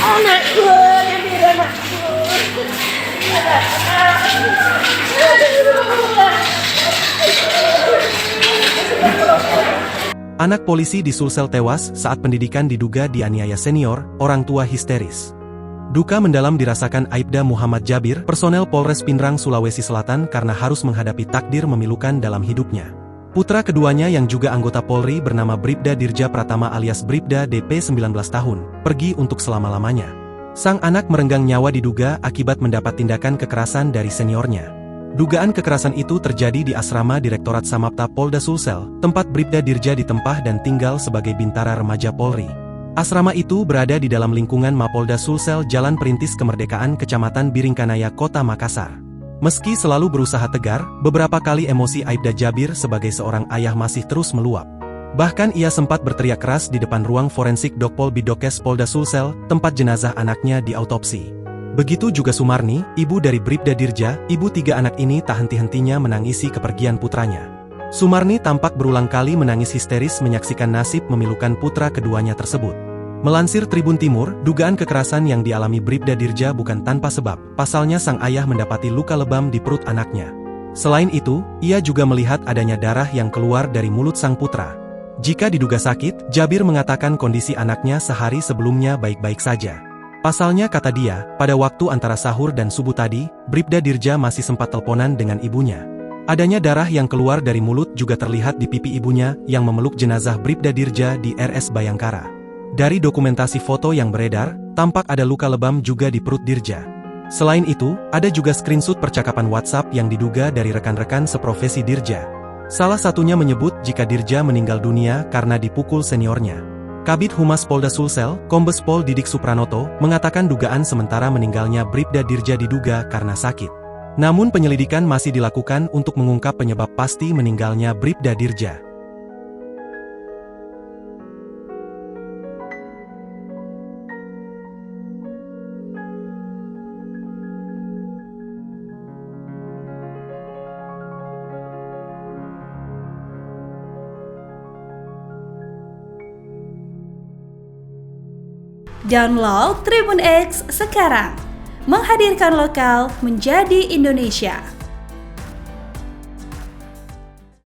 Anakku, dia anakku. Anak polisi di Sulsel tewas saat pendidikan diduga dianiaya senior, orang tua histeris. Duka mendalam dirasakan Aibda Muhammad Jabir, personel Polres Pindrang, Sulawesi Selatan karena harus menghadapi takdir memilukan dalam hidupnya. Putra keduanya yang juga anggota Polri bernama Bribda Dirja Pratama alias Bribda DP 19 tahun, pergi untuk selama-lamanya. Sang anak merenggang nyawa diduga akibat mendapat tindakan kekerasan dari seniornya. Dugaan kekerasan itu terjadi di asrama Direktorat Samapta Polda Sulsel, tempat Bribda Dirja ditempah dan tinggal sebagai bintara remaja Polri. Asrama itu berada di dalam lingkungan Mapolda Sulsel, Jalan Perintis Kemerdekaan, Kecamatan Biringkanaya, Kota Makassar. Meski selalu berusaha tegar, beberapa kali emosi Aibda Jabir sebagai seorang ayah masih terus meluap. Bahkan ia sempat berteriak keras di depan ruang forensik Dokpol Bidokes Polda Sulsel, tempat jenazah anaknya diautopsi. Begitu juga Sumarni, ibu dari Bribda Dirja, ibu tiga anak ini tak henti-hentinya menangisi kepergian putranya. Sumarni tampak berulang kali menangis histeris menyaksikan nasib memilukan putra keduanya tersebut. Melansir Tribun Timur, dugaan kekerasan yang dialami Bribda Dirja bukan tanpa sebab, pasalnya sang ayah mendapati luka lebam di perut anaknya. Selain itu, ia juga melihat adanya darah yang keluar dari mulut sang putra. Jika diduga sakit, Jabir mengatakan kondisi anaknya sehari sebelumnya baik-baik saja. Pasalnya, kata dia, pada waktu antara sahur dan subuh tadi, Bribda Dirja masih sempat teleponan dengan ibunya. Adanya darah yang keluar dari mulut juga terlihat di pipi ibunya yang memeluk jenazah Bribda Dirja di RS Bayangkara. Dari dokumentasi foto yang beredar, tampak ada luka lebam juga di perut Dirja. Selain itu, ada juga screenshot percakapan WhatsApp yang diduga dari rekan-rekan seprofesi Dirja. Salah satunya menyebut jika Dirja meninggal dunia karena dipukul seniornya. Kabid Humas Polda Sulsel, Kombes Pol Didik Supranoto, mengatakan dugaan sementara meninggalnya Bribda Dirja diduga karena sakit. Namun penyelidikan masih dilakukan untuk mengungkap penyebab pasti meninggalnya Bribda Dirja. Download Tribun X sekarang, menghadirkan lokal menjadi Indonesia.